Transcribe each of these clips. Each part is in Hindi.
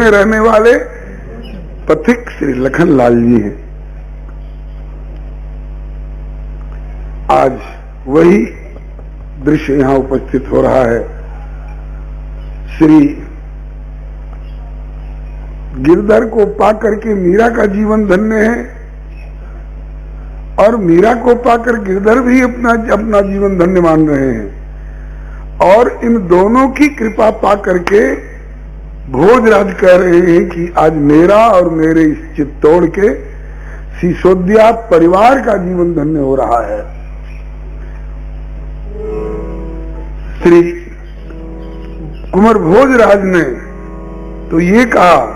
में रहने वाले पथिक श्री लखनलाल जी हैं। आज वही दृश्य यहां उपस्थित हो रहा है। श्री गिरधर को पाकर के मीरा का जीवन धन्य है और मीरा को पाकर गिरधर भी अपना जीवन धन्य मान रहे हैं। और इन दोनों की कृपा पाकर के भोजराज कह रहे हैं कि आज मेरा और मेरे इस चित्तौड़ के सिसोदिया परिवार का जीवन धन्य हो रहा है। श्री कुंवर भोजराज ने तो ये कहा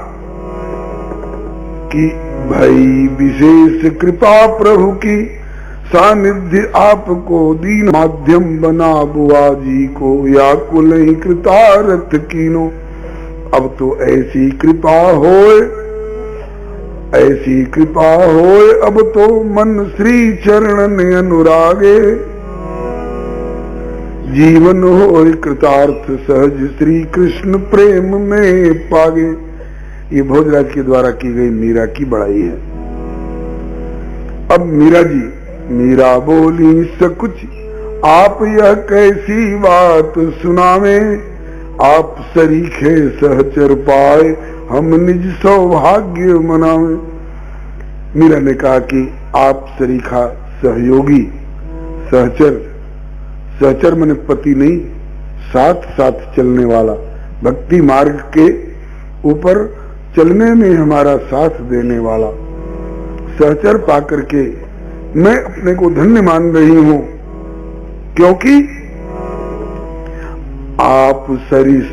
कि भाई विशेष कृपा प्रभु की सानिध्य आपको दीन माध्यम बना बुआ जी को या कुल ही कृतार्थ कीनो। अब तो ऐसी कृपा होए अब तो मन श्री चरणन अनुरागे जीवन हो कृतार्थ सहज श्री कृष्ण प्रेम में पागे। ये भोजराज के द्वारा की गई मीरा की बड़ाई है। अब मीरा जी, मीरा बोली सकुच आप यह कैसी बात सुनावे, आप सरीखे सहचर पाए हम निज सौभाग्य मनावे। मीरा ने कहा कि आप सरीखा सहयोगी, सहचर माने पति नहीं, साथ साथ चलने वाला, भक्ति मार्ग के ऊपर चलने में हमारा साथ देने वाला सहचर पाकर के मैं अपने को धन्य मान रही हूं, क्योंकि आप सरिस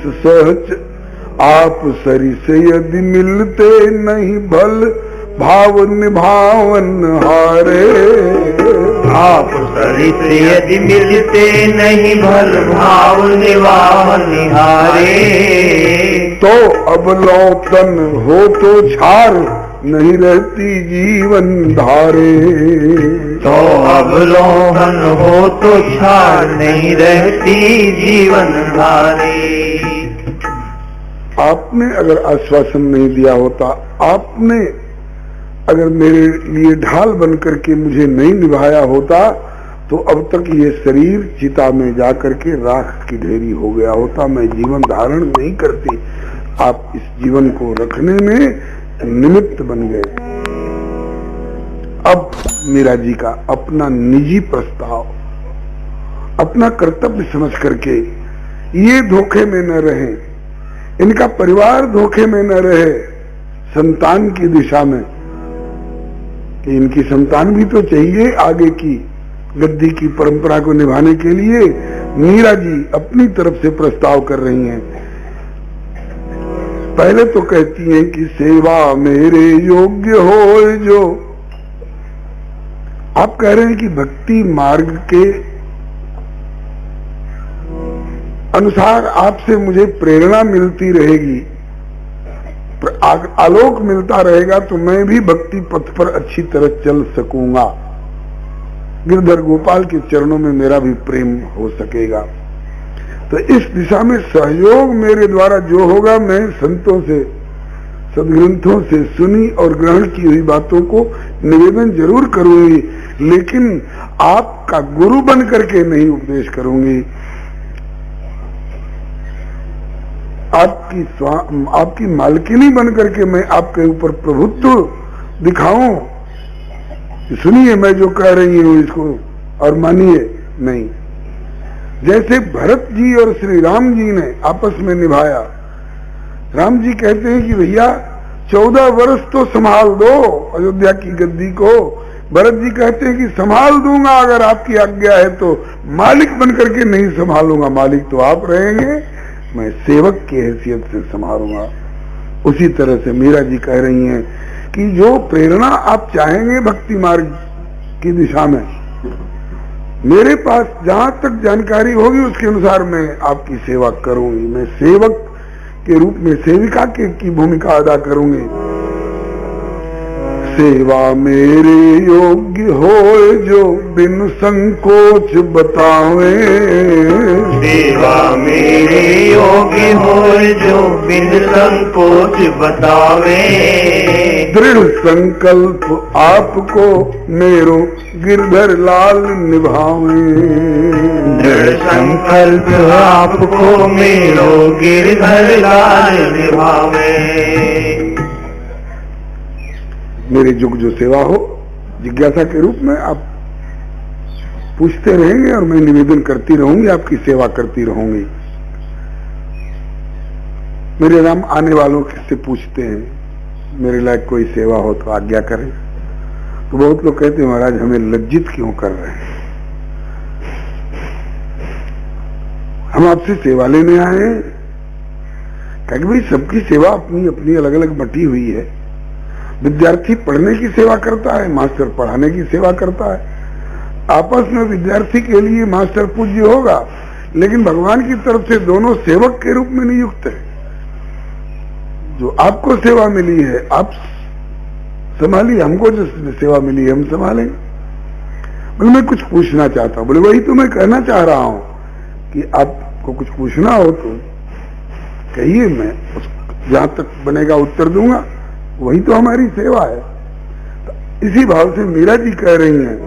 यदि मिलते नहीं भल भाव निभावन हारे। आप सरिस यदि मिलते नहीं भल भाव निभावन हारे। तो अवलोकन हो तो छार नहीं रहती जीवन धारे। तो अवलोकन हो तो छार नहीं रहती जीवन धारे। आपने अगर आश्वासन नहीं दिया होता, आपने अगर मेरे लिए ढाल बनकर के मुझे नहीं निभाया होता, तो अब तक ये शरीर चिता में जाकर के राख की ढेरी हो गया होता, मैं जीवन धारण नहीं करती। आप इस जीवन को रखने में निमित्त बन गए। अब मीरा जी का अपना निजी प्रस्ताव, अपना कर्तव्य समझ करके ये धोखे में न रहे, इनका परिवार धोखे में न रहे, संतान की दिशा में कि इनकी संतान भी तो चाहिए आगे की गद्दी की परंपरा को निभाने के लिए। मीरा जी अपनी तरफ से प्रस्ताव कर रही हैं। पहले तो कहती हैं कि सेवा मेरे योग्य हो जो। आप कह रहे हैं कि भक्ति मार्ग के अनुसार आपसे मुझे प्रेरणा मिलती रहेगी, आलोक मिलता रहेगा, तो मैं भी भक्ति पथ पर अच्छी तरह चल सकूंगा, गिरधर गोपाल के चरणों में मेरा भी प्रेम हो सकेगा। तो इस दिशा में सहयोग मेरे द्वारा जो होगा, मैं संतों से, सदग्रंथों से सुनी और ग्रहण की हुई बातों को निवेदन जरूर करूंगी, लेकिन आपका गुरु बन करके नहीं उपदेश करूंगी। आपकी मालकिनी बन करके मैं आपके ऊपर प्रभुत्व दिखाऊं। सुनिए मैं जो कह रही हूं इसको और मानिए नहीं। जैसे भरत जी और श्री राम जी ने आपस में निभाया। राम जी कहते हैं कि भैया 14 वर्ष तो संभाल दो अयोध्या की गद्दी को। भरत जी कहते हैं कि संभाल दूंगा अगर आपकी आज्ञा है, तो मालिक बनकर के नहीं संभालूंगा, मालिक तो आप रहेंगे, मैं सेवक की हैसियत से संभालूंगा। उसी तरह से मीरा जी कह रही हैं कि जो प्रेरणा आप चाहेंगे भक्ति मार्ग की दिशा में, मेरे पास जहां तक जानकारी होगी उसके अनुसार मैं आपकी सेवा करूंगी। मैं सेवक के रूप में सेविका की भूमिका अदा करूंगी। सेवा मेरे योग्य हो जो बिन संकोच बतावे। सेवा मेरे योग्य हो जो बिन संकोच बतावे। दृढ़ संकल्प आपको मेरो गिरधर लाल निभावे। दृढ़ संकल्प आपको मेरो गिरधर लाल निभावे। मेरी जुग जो सेवा हो जिज्ञासा के रूप में आप पूछते रहेंगे और मैं निवेदन करती रहूंगी, आपकी सेवा करती रहूंगी। मेरे नाम आने वालों से पूछते हैं मेरे लायक कोई सेवा हो तो आज्ञा करें। तो बहुत लोग कहते हैं महाराज हमें लज्जित क्यों कर रहे हैं, हम आपसे सेवा लेने आए हैं। क्योंकि भाई सबकी सेवा अपनी अपनी अलग अलग बटी हुई है। विद्यार्थी पढ़ने की सेवा करता है, मास्टर पढ़ाने की सेवा करता है। आपस में विद्यार्थी के लिए मास्टर पूज्य होगा, लेकिन भगवान की तरफ से दोनों सेवक के रूप में नियुक्त है। जो आपको सेवा मिली है आप संभालिए, हमको जो सेवा मिली है हम संभालेंगे। बोले मैं कुछ पूछना चाहता हूं। बोले वही तो मैं कहना चाह रहा हूं कि आपको कुछ पूछना हो तो कहिए, मैं जहां तक बनेगा उत्तर दूंगा। वही तो हमारी सेवा है। तो इसी भाव से मीरा जी कह रही हैं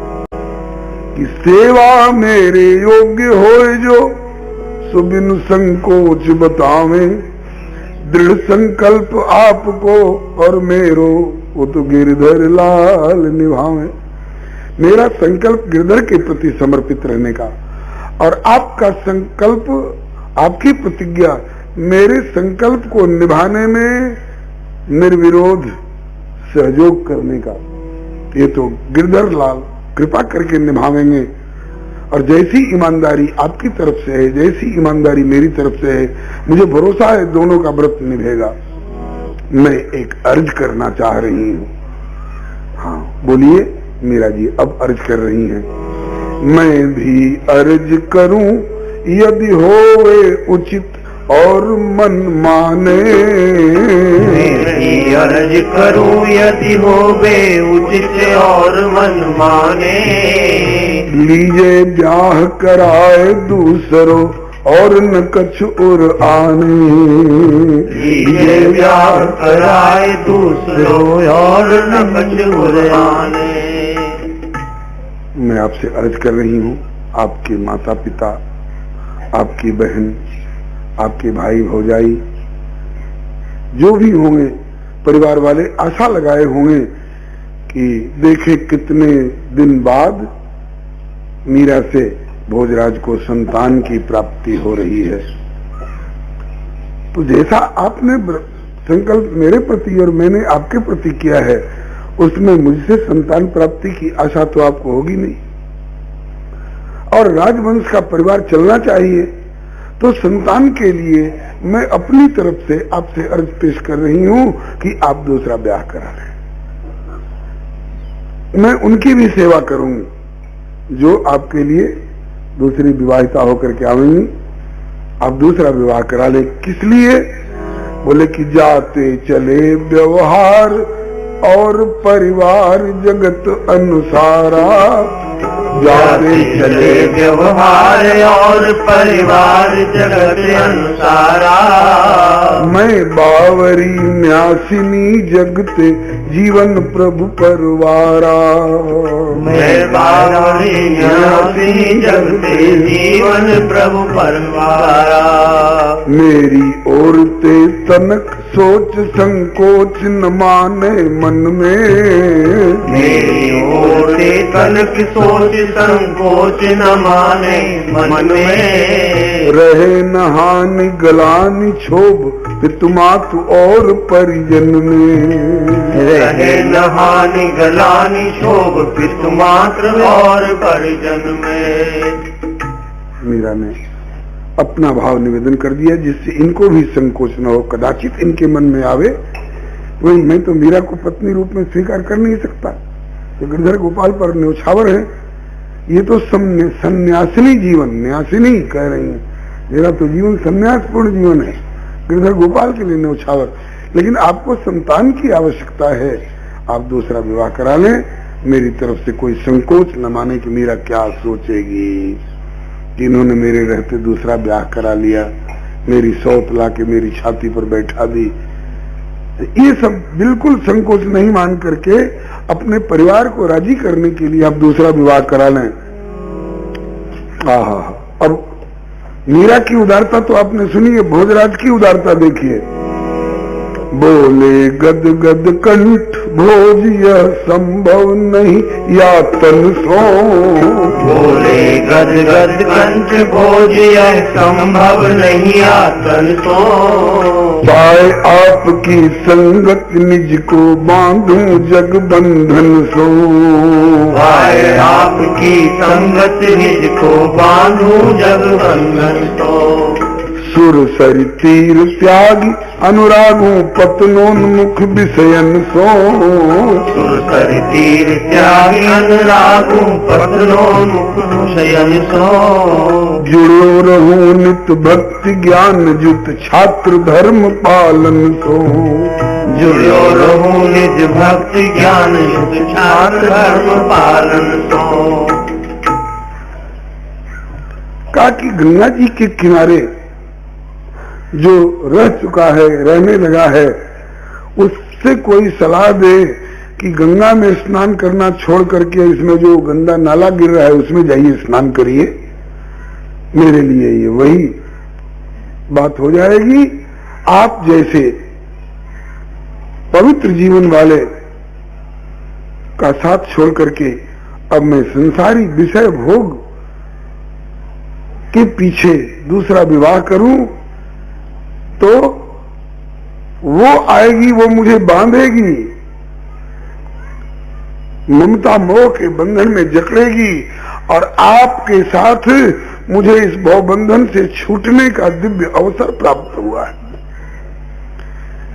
कि सेवा मेरे योग्य होए जो सो बिनु संकोच बतावे। दृढ़ संकल्प आपको और मेरो वो तो गिरधर लाल निभावे। मेरा संकल्प गिरधर के प्रति समर्पित रहने का और आपका संकल्प, आपकी प्रतिज्ञा मेरे संकल्प को निभाने में निर्विरोध सहयोग करने का, ये तो गिरधर लाल कृपा करके निभावेंगे। और जैसी ईमानदारी आपकी तरफ से है, जैसी ईमानदारी मेरी तरफ से है, मुझे भरोसा है दोनों का व्रत निभेगा। मैं एक अर्ज करना चाह रही हूँ। हाँ बोलिए मीरा जी अब अर्ज कर रही हैं। मैं भी अर्ज करूं यदि होवे उचित और मन माने। मैं अर्ज करूं यदि होवे उचित और मन माने। लीजे ब्याह कराए दूसरों और न कछ उर आने। लीजे ब्याह कराए दूसरों और न कछ उर आने। मैं आपसे अर्ज कर रही हूँ, आपके माता पिता, आपकी बहन, आपके भाई भौजाई जो भी होंगे, परिवार वाले आशा लगाए होंगे कि देखे कितने दिन बाद मीरा से भोजराज को संतान की प्राप्ति हो रही है। तो जैसा आपने संकल्प मेरे प्रति और मैंने आपके प्रति किया है, उसमें मुझसे संतान प्राप्ति की आशा तो आपको होगी नहीं। और राजवंश का परिवार चलना चाहिए, तो संतान के लिए मैं अपनी तरफ से आपसे अर्ज पेश कर रही हूं कि आप दूसरा ब्याह करा लें। मैं उनकी भी सेवा करूंगी जो आपके लिए दूसरी विवाहिता होकर के आवेंगी। आप दूसरा विवाह करा ले। किस लिए? बोले कि जाते चले व्यवहार और परिवार जगत अनुसारा। जाते चले व्यवहार और परिवार जगत अनुसारा। मैं बावरी न्यासिनी जगते जीवन प्रभु परवारा। मैं बावरी न्यासिनी जगते जीवन प्रभु परवारा। मेरी औरते तनक सोच संकोच न माने मन में। मेरी औरते तनक सोच संकोच न माने मन में। रहे न हानि गलानी क्षोभ पितुमातु और परिजन में। रहे न हानि गलानी क्षोभ पितुमातु और परिजन में। मीरा ने अपना भाव निवेदन कर दिया जिससे इनको भी संकोच न हो, कदाचित इनके मन में आवे वही मैं तो मीरा को पत्नी रूप में स्वीकार कर नहीं सकता। तो गिरधर गोपाल पर न्यौछावर है, ये तो सन्यासिनी जीवन, न्यासिनी कह रही है, मेरा तो जीवन संन्यासपूर्ण जीवन है, गिरधर गोपाल के लिए न्यौछावर। लेकिन आपको संतान की आवश्यकता है, आप दूसरा विवाह करा लें। मेरी तरफ से कोई संकोच न माने कि मीरा क्या सोचेगी कि इन्होंने मेरे रहते दूसरा ब्याह करा लिया, मेरी सौत लाके मेरी छाती पर बैठा दी। ये सब बिल्कुल संकोच नहीं मान करके अपने परिवार को राजी करने के लिए आप दूसरा विवाह करा लें। आहा, और मीरा की उदारता तो आपने सुनी है, भोजराज की उदारता देखिए। बोले गद गद कंठ भोज यह संभव नहीं या तन सो। बोले गद गद कंठ भोज यह संभव नहीं या तन सो। पाए आपकी संगत निज को बांधूं जग बंधन सो। पाए आपकी संगत निज को बांधूं जग बंधन सो। सुर सरि तीर त्यागी अनुरागों पतनोन्मुख विषयन सो। सुर सरि तीर त्यागी अनुरागों पतनोन्मुख विषयन सो। जुड़ो रहूं नित भक्ति ज्ञान जुत छात्र धर्म पालन सो। जुड़ो रहूं निज भक्ति ज्ञान जुत छात्र धर्म पालन सो। कहा कि गंगा जी के किनारे जो रह चुका है, रहने लगा है, उससे कोई सलाह दे कि गंगा में स्नान करना छोड़ करके इसमें जो गंदा नाला गिर रहा है उसमें जाइए स्नान करिए। मेरे लिए ये वही बात हो जाएगी। आप जैसे पवित्र जीवन वाले का साथ छोड़ करके अब मैं संसारी विषय भोग के पीछे दूसरा विवाह करूं तो वो आएगी, वो मुझे बांधेगी, ममता मोह के बंधन में जकड़ेगी और आपके साथ मुझे इस भवबंधन से छूटने का दिव्य अवसर प्राप्त हुआ है।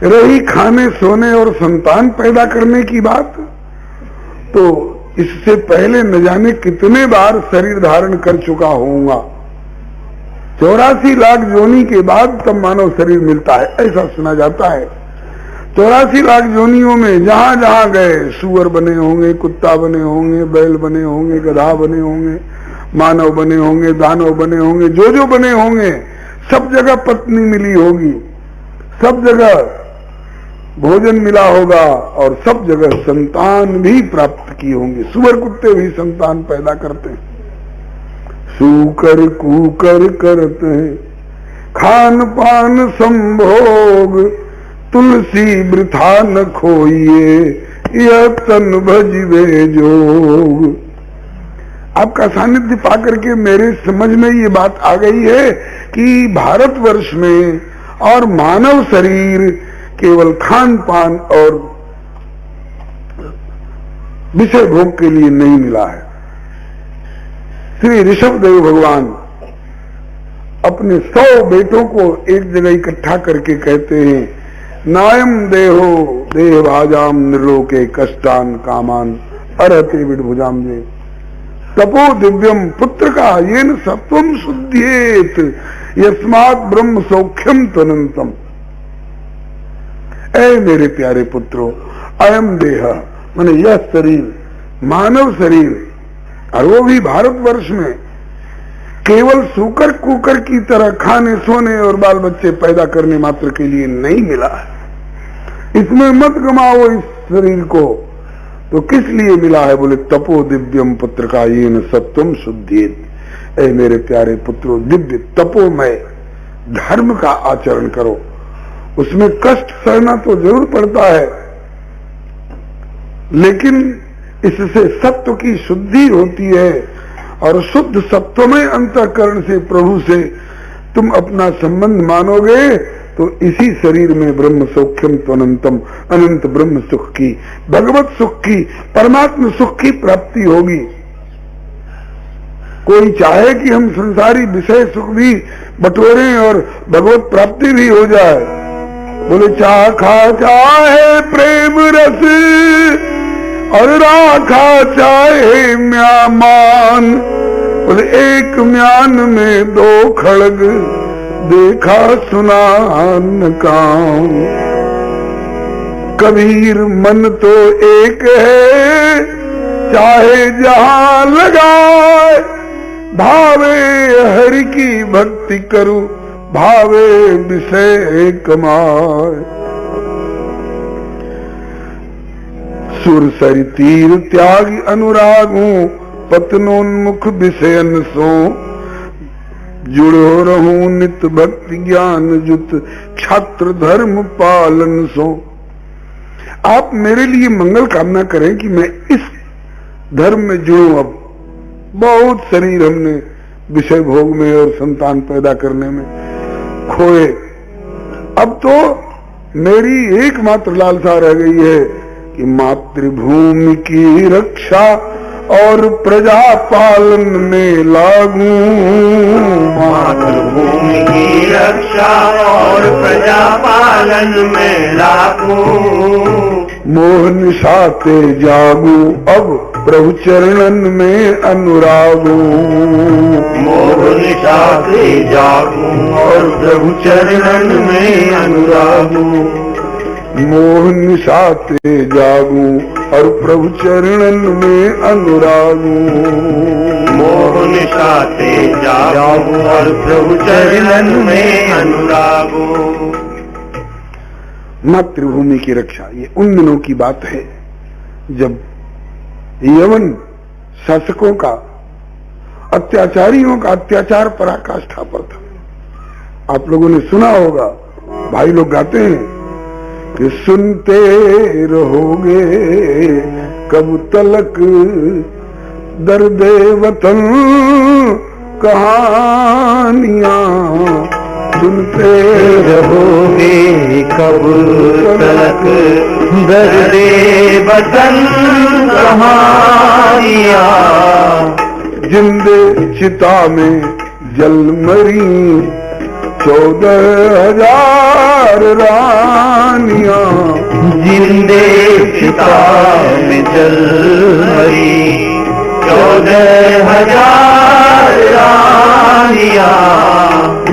रही खाने सोने और संतान पैदा करने की बात, तो इससे पहले न जाने कितने बार शरीर धारण कर चुका होऊंगा। 84 लाख जोनी के बाद तब मानव शरीर मिलता है, ऐसा सुना जाता है। 84 लाख जोनियों में जहां जहां गए सूअर बने होंगे, कुत्ता बने होंगे, बैल बने होंगे, गधा बने होंगे, मानव बने होंगे, दानव बने होंगे, जो बने होंगे, सब जगह पत्नी मिली होगी, सब जगह भोजन मिला होगा और सब जगह संतान भी प्राप्त की होंगी। सूअर कुत्ते भी संतान पैदा करते हैं, सूकर कूकर करते हैं, खान पान संभोग तुलसी वृथा न खोइए, यह तन भजिवे जोग। आपका सानिध्य पाकर के मेरे समझ में ये बात आ गई है कि भारतवर्ष में और मानव शरीर केवल खान पान और विषय भोग के लिए नहीं मिला है। श्री ऋषभदेव भगवान अपने 100 बेटों को एक जगह इकट्ठा करके कहते हैं, नायम देहो देहभाजाम निर्लोके कष्टान कामान अरहते विडभुजाम जे तपो दिव्यम पुत्र का येन सत्वम शुद्ध्येत यस्मात् ब्रह्म सौख्यम तनंतम। ऐ मेरे प्यारे पुत्रों, अयम देह माने यह शरीर, मानव शरीर, और वो भी भारतवर्ष में केवल सूकर कुकर की तरह खाने सोने और बाल बच्चे पैदा करने मात्र के लिए नहीं मिला है। इसमें मत गमाओ इस शरीर को। तो किस लिए मिला है? बोले तपो दिव्यम पुत्र का येन सत्वम शुद्ध्येत। ऐ मेरे प्यारे पुत्रों, दिव्य तपोमय धर्म का आचरण करो। उसमें कष्ट सहना तो जरूर पड़ता है, लेकिन इससे सत्व की शुद्धि होती है और शुद्ध सत्वमय अंतःकरण से प्रभु से तुम अपना संबंध मानोगे तो इसी शरीर में ब्रह्म सौख्यम त्वनंतम, अनंत ब्रह्म सुख की, भगवत सुख की, परमात्म सुख की प्राप्ति होगी। कोई चाहे कि हम संसारी विषय सुख भी बटोरें और भगवत प्राप्ति भी हो जाए, बोले चाखा चाहे प्रेम रस और राखा चाहे म्यामान, बोले एक म्यान में 2 खड़ग देखा सुना न काम। कबीर मन तो एक है चाहे जहां लगाए, भावे हरि की भक्ति करूं भावे विषय कमाए। सुर सरि तीर त्याग अनुरागों पतनोन्मुख विषयन सो। जुड़ो रहूं नित भक्ति ज्ञान जुत क्षात्र धर्म पालन सो। आप मेरे लिए मंगल कामना करें कि मैं इस धर्म में जुड़ूं। अब बहुत शरीर हमने विषय भोग में और संतान पैदा करने में खोए। अब तो मेरी एकमात्र लालसा रह गई है कि मातृभूमि की रक्षा और प्रजा पालन में लागूं। मातृभूमि की रक्षा और प्रजा पालन में लागूं। मोह निशाते जागूं अब प्रभु चरणन में अनुरागूं। मोह निशाते जागूं और प्रभु चरणन में अनुरागूं। मोह निशाते जागूं और प्रभु चरणन में अनुरागूं। मोह निशाते जागूं और प्रभु चरणन में अनुरागूं। मातृभूमि की रक्षा, ये उन दिनों की बात है जब यवन शासकों का, अत्याचारियों का अत्याचार पराकाष्ठा पर था। आप लोगों ने सुना होगा, भाई लोग गाते हैं कि सुनते रहोगे कब तलक दर्दे वतन कहानियां। सुनते रहोगे कब तलक दर्दे वतन कहानियां। जिंदे चिता में जल मरी 14,000 रानियां। जिंदे चिता में जल मरी 14,000 रानियां।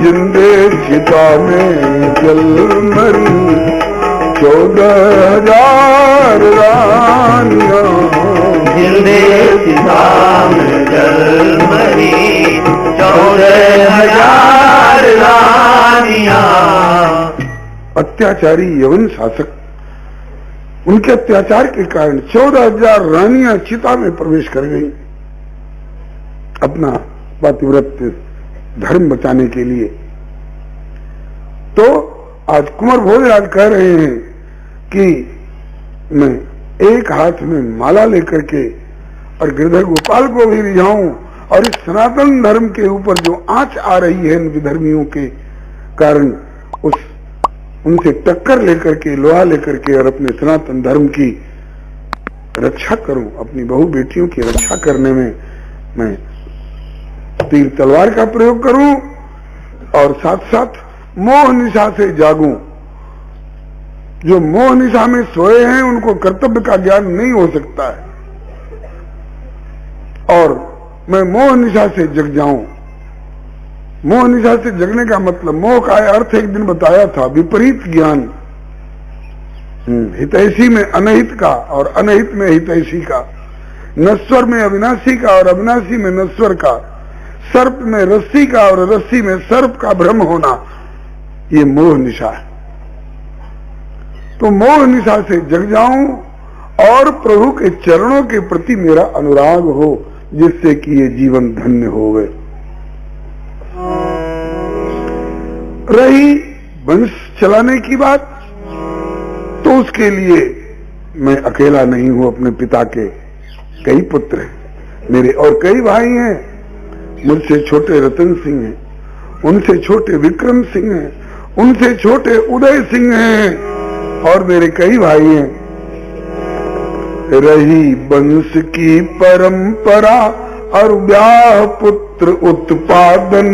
जिंदे चिता में जल मरी 14,000 रानियां। जिंदे चिता में जल मरी 14,000 रानियां। अत्याचारी यवन शासक, उनके अत्याचार के कारण 14,000 रानियां चिता में प्रवेश कर गई अपना पतिव्रत धर्म बचाने के लिए। तो आज कुंवर भोजराज कह रहे हैं कि मैं एक हाथ में माला लेकर के और गिरधर गोपाल को भी रिझाऊं और इस सनातन धर्म के ऊपर जो आंच आ रही है इन विधर्मियों के कारण उनसे टक्कर लेकर के, लोहा लेकर के और अपने सनातन धर्म की रक्षा करूं। अपनी बहु बेटियों की रक्षा करने में मैं तीर तलवार का प्रयोग करूं और साथ साथ मोह निशा से जागूं। जो मोह निशा में सोए हैं उनको कर्तव्य का ज्ञान नहीं हो सकता है और मैं मोह निशा से जग जाऊं। मोह निशा से जगने का मतलब, मोह का अर्थ एक दिन बताया था, विपरीत ज्ञान। हितैषी में अनहित का और अनहित में हितैषी का, नश्वर में अविनाशी का और अविनाशी में नश्वर का, सर्प में रस्सी का और रस्सी में सर्प का भ्रम होना, ये मोह निशा है। तो मोह निशा से जग जाऊं और प्रभु के चरणों के प्रति मेरा अनुराग हो, जिससे कि ये जीवन धन्य होवे। रही वंश चलाने की बात, तो उसके लिए मैं अकेला नहीं हूं। अपने पिता के कई पुत्र हैं मेरे और कई भाई हैं। मुझसे छोटे रतन सिंह हैं, उनसे छोटे विक्रम सिंह हैं, उनसे छोटे उदय सिंह हैं और मेरे कई भाई हैं। रही वंश की परंपरा और ब्याह पुत्र उत्पादन।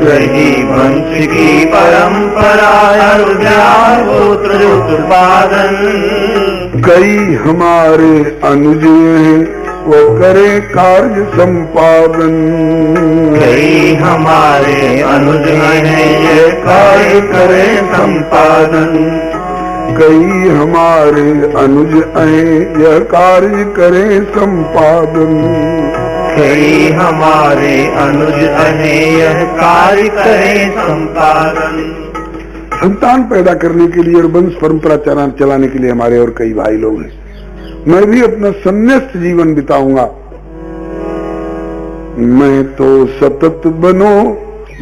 रही वंश की परंपरा और ब्याह पुत्र उत्पादन। कई हमारे अनुज हैं वो करे कार्य संपादन। कई हमारे अनुज हैं ये कार्य करे संपादन। कई हमारे अनुज हैं यह कार्य करें संपादन। खेड़ी हमारे अनुज अनेय कार्य करें संपादन। संतान पैदा करने के लिए और वंश परंपरा चलाने के लिए हमारे और कई भाई लोग हैं। मैं भी अपना संन्यास्त जीवन बिताऊंगा। मैं तो सतत बनो,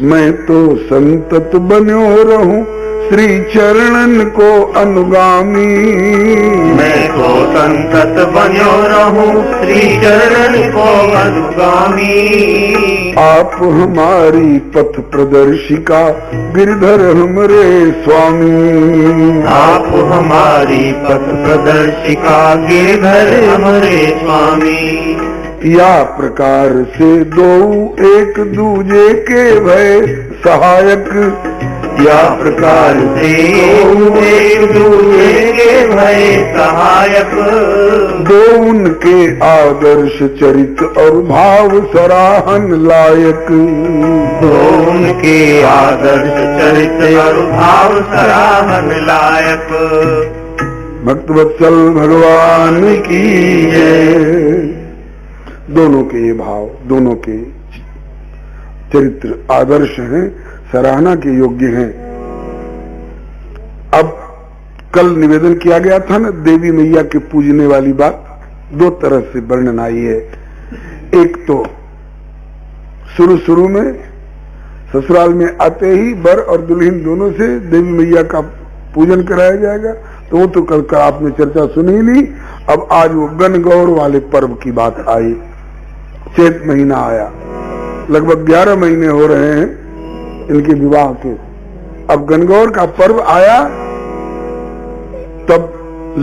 मैं तो संतत बन्यो रहूं श्री चरणन को अनुगामी। मैं तो संतत बन्यो रहूं श्री चरणन को अनुगामी। आप हमारी पथ प्रदर्शिका गिरधर हमरे स्वामी। आप हमारी पथ प्रदर्शिका गिरधर हमरे स्वामी। या प्रकार से दो एक दूजे के भय सहायक। या प्रकार से एक दूजे के भय सहायक। दो उनके आदर्श चरित और भाव सराहन लायक। दो उनके आदर्श चरित और भाव सराहन लायक। भक्तवत्सल भगवान की जय। दोनों के ये भाव, दोनों के चरित्र आदर्श हैं, सराहना के योग्य हैं। अब कल निवेदन किया गया था ना देवी मैया के पूजने वाली बात, दो तरह से वर्णन आई है। एक तो शुरू में ससुराल में आते ही वर और दुल्हन दोनों से देवी मैया का पूजन कराया जाएगा, तो वो तो कल आपने चर्चा सुनी ली। अब आज वो गणगौर वाले पर्व की बात आई। चैत महीना आया, लगभग 11 महीने हो रहे हैं इनके विवाह के। अब गणगौर का पर्व आया, तब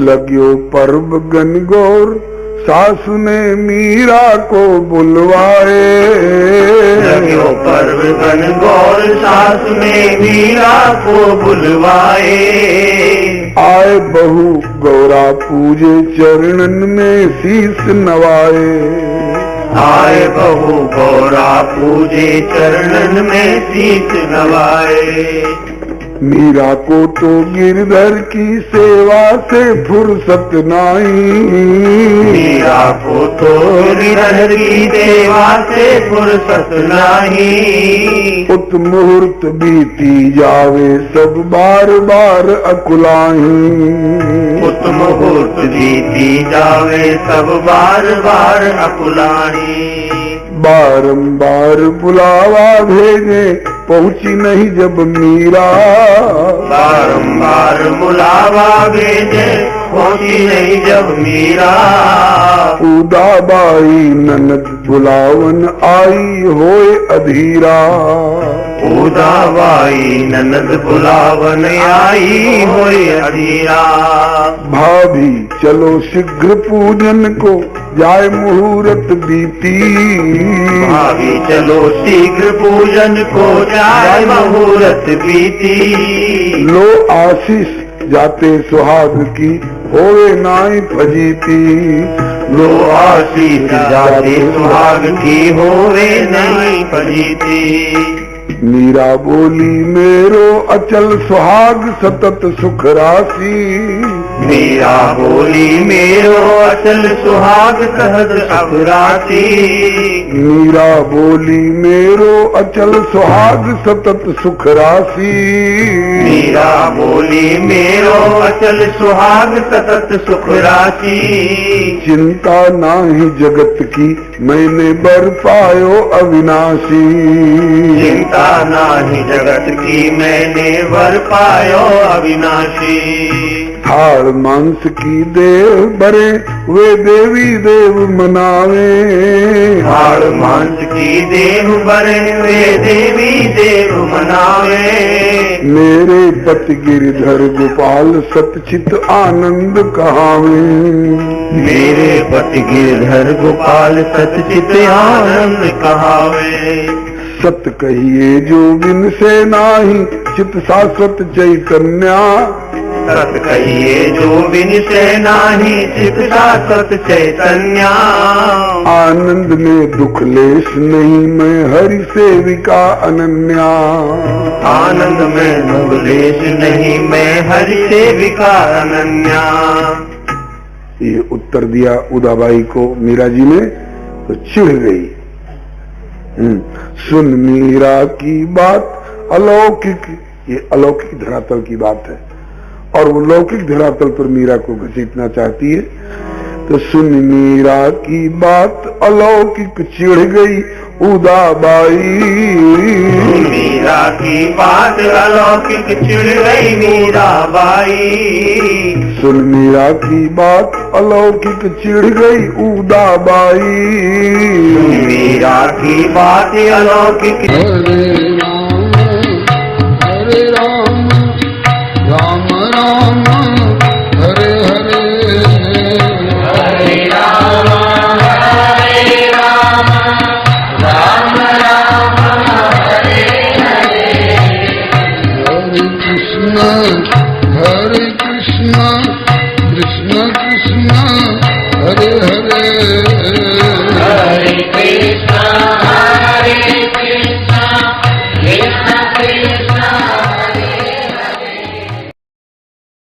लग्यो पर्व गणगौर सासु ने मीरा को बुलवाए। लग्यो पर्व गणगौर सासु ने मीरा को बुलवाए। आए बहू गौरा पूजे चरणन में शीस नवाए। आए बहू गौरा पूजे चरणन में शीस नवाए। मीरा को तो गिरधर की सेवा से फुर्सत नहीं। मीरा को तो गिरधर की सेवा से फुर्सत नहीं। उत मुहूर्त बीती जावे सब बार बार अकुलाई। उत मुहूर्त बीती जावे सब बार बार अकुलाई। बारंबार बुलावा भेजे पहुंची नहीं जब मीरा। बारंबार बुलावा भेजे पहुंची नहीं जब मीरा। उदाबाई ननद बुलावन आई होए अधीरा। उदाबाई ननद बुलावन आई होए अधीरा। भाभी चलो शीघ्र पूजन को जाए मुहूर्त बीती। भाभी चलो शीघ्र पूजन को जाए मुहूर्त बीती। लो आशीष जाते सुहाग की होए नाई फजीती। लो आशीष जाते सुहाग की होए नाई फजीती। मीरा बोली मेरो अचल सुहाग सतत सुख राशि। मीरा बोली मेरो अचल सुहाग सहज अभरासी। मीरा बोली मेरो अचल सुहाग सतत सुख राशि। मीरा बोली मेरो अचल सुहाग सतत सुख राशि। चिंता नाही जगत की मैंने बर पायो अविनाशी। चिंता नाही जगत की मैंने वर पायो अविनाशी। थाल मांस की देव बरे वे देवी देव मनावे। थाल मांस की देव बरे वे देवी देव मनावे। मेरे पति गिरधर गोपाल सतचित आनंद कहावे। मेरे पति गिरधर गोपाल सतचित आनंद कहावे। सत कहिए जो बिन से नाही चित शाश्वत चैतन्या। सत कहिए जो बिन से नाही चित शाश्वत चैतन्या। आनंद में दुख लेश नहीं मैं हरि सेविका अनन्या। आनंद में दुख लेश नहीं मैं हरि सेविका अनन्या। ये उत्तर दिया उदाबाई को मीरा जी ने, तो चिढ़ गई। सुन मीरा की बात अलौकिक, ये अलौकिक धरातल की बात है और वो लौकिक धरातल पर मीरा को घसीटना चाहती है। तो सुन मीरा की बात अलौकिक चिढ़ गई उदाबाई, मीरा की बात अलौकिक चिढ़ गई मीराबाई, सुन मीरा की बात अलौकिक चिढ़ गई उदाबाई, मीरा की बात अलौकिक। हरे राम राम राम हरे हरे, हरे राम राम राम हरे हरे, हरे कृष्ण